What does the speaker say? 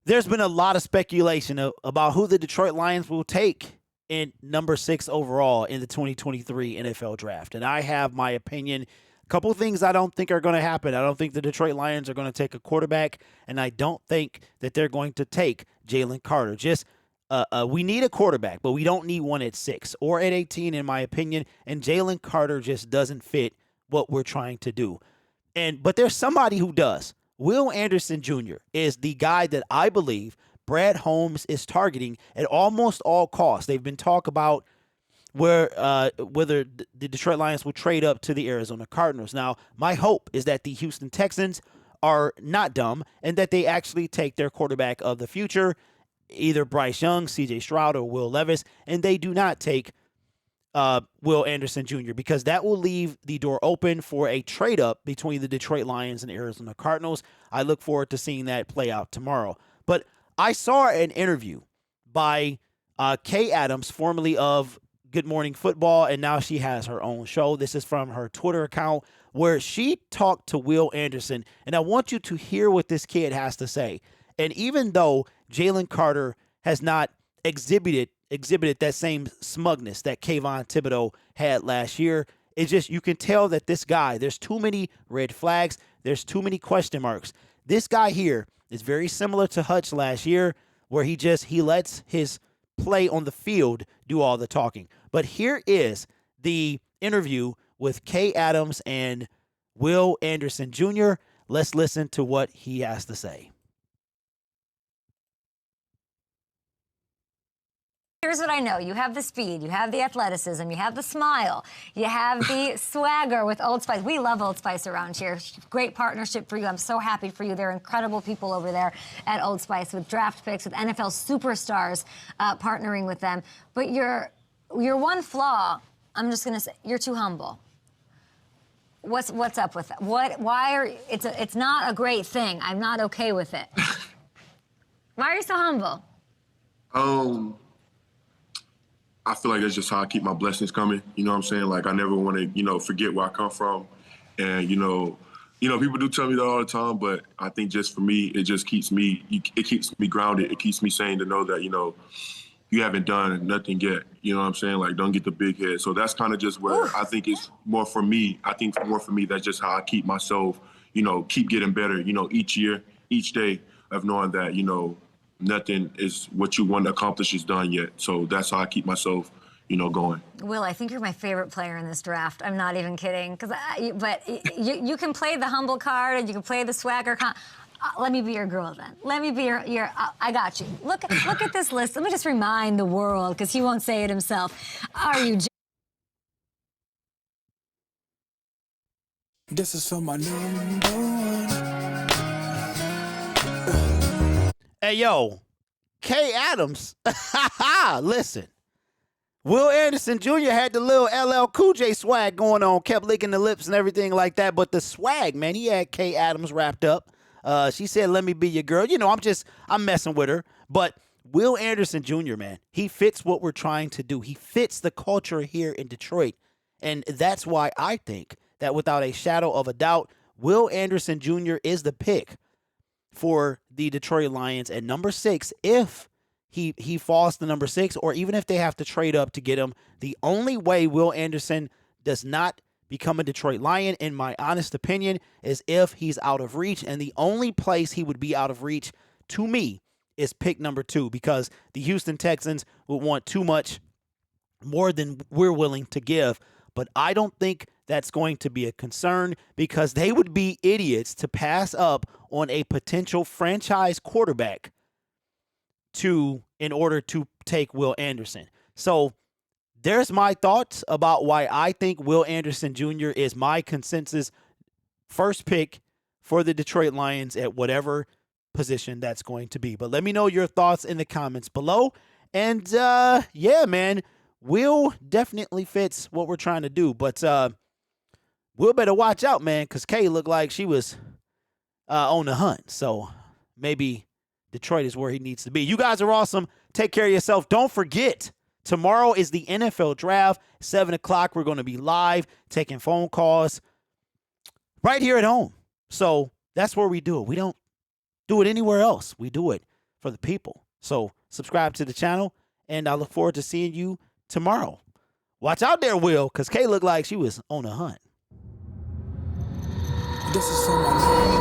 There's been a lot of speculation about who the Detroit Lions will take in number 6 overall in the 2023 NFL draft. And I have my opinion. A couple things I don't think are going to happen. I don't think the Detroit Lions are going to take a quarterback, and I don't think that they're going to take Jalen Carter. Just we need a quarterback, but we don't need one at 6 or at 18, in my opinion. And Jalen Carter just doesn't fit what we're trying to do. But there's somebody who does. Will Anderson Jr. is the guy that I believe Brad Holmes is targeting at almost all costs. They've been talk about whether the Detroit Lions will trade up to the Arizona Cardinals. Now, my hope is that the Houston Texans are not dumb and that they actually take their quarterback of the future, either Bryce Young, C.J. Stroud, or Will Levis, and they do not take Will Anderson Jr., because that will leave the door open for a trade up between the Detroit Lions and Arizona Cardinals. I look forward to seeing that play out tomorrow. But I saw an interview by Kay Adams, formerly of Good Morning Football, and now she has her own show. This is from her Twitter account, where she talked to Will Anderson, and I want you to hear what this kid has to say. And even though Jalen Carter has not exhibited that same smugness that Kayvon Thibodeau had last year, it's just, you can tell that this guy, there's too many red flags, there's too many question marks. This guy here is very similar to Hutch last year, where he lets his play on the field do all the talking. But here is the interview with Kay Adams and Will Anderson Jr. Let's listen to what he has to say. Here's what I know. You have the speed, you have the athleticism, you have the smile, you have the swagger with Old Spice. We love Old Spice around here. Great partnership for you. I'm so happy for you. They're incredible people over there at Old Spice, with draft picks, with NFL superstars partnering with them. But your one flaw, I'm just going to say, you're too humble. What's up with that? It's not a great thing. I'm not okay with it. Why are you so humble? I feel like that's just how I keep my blessings coming. You know what I'm saying? Like, I never want to, forget where I come from. And, people do tell me that all the time, but I think just for me, it just keeps me, grounded. It keeps me sane to know that, you haven't done nothing yet. You know what I'm saying? Like, don't get the big head. So that's kind of just where I think it's more for me. I think more for me, that's just how I keep myself, keep getting better, each year, each day, of knowing that, nothing is what you want to accomplish is done yet. So that's how I keep myself, going. Will, I think you're my favorite player in this draft. I'm not even kidding. But you can play the humble card and you can play the swagger. Let me be your girl then. Let me be your I got you. Look at this list. Let me just remind the world, because he won't say it himself. Are you? This is for my number one. Hey, yo, Kay Adams, listen. Will Anderson Jr. had the little LL Cool J swag going on, kept licking the lips and everything like that. But the swag, man, he had Kay Adams wrapped up. She said, let me be your girl. I'm messing with her. But Will Anderson Jr., man, he fits what we're trying to do. He fits the culture here in Detroit. And that's why I think that without a shadow of a doubt, Will Anderson Jr. is the pick for the Detroit Lions at number 6 if he falls to number 6, or even if they have to trade up to get him. The only way Will Anderson does not become a Detroit Lion, in my honest opinion, is if he's out of reach. And the only place he would be out of reach, to me, is pick number 2, because the Houston Texans would want too much more than we're willing to give. But I don't think that's going to be a concern, because they would be idiots to pass up on a potential franchise quarterback in order to take Will Anderson. So there's my thoughts about why I think Will Anderson Jr. is my consensus first pick for the Detroit Lions at whatever position that's going to be. But let me know your thoughts in the comments below. And yeah, man, Will definitely fits what we're trying to do. But Will better watch out, man, because Kay looked like she was on the hunt. So maybe Detroit is where he needs to be. You guys are awesome. Take care of yourself. Don't forget, tomorrow is the NFL draft. 7 o'clock, we're going to be live taking phone calls right here at home. So that's where we do it. We don't do it anywhere else. We do it for the people. So subscribe to the channel, and I look forward to seeing you tomorrow. Watch out there, Will, because Kay looked like she was on a hunt. This is for my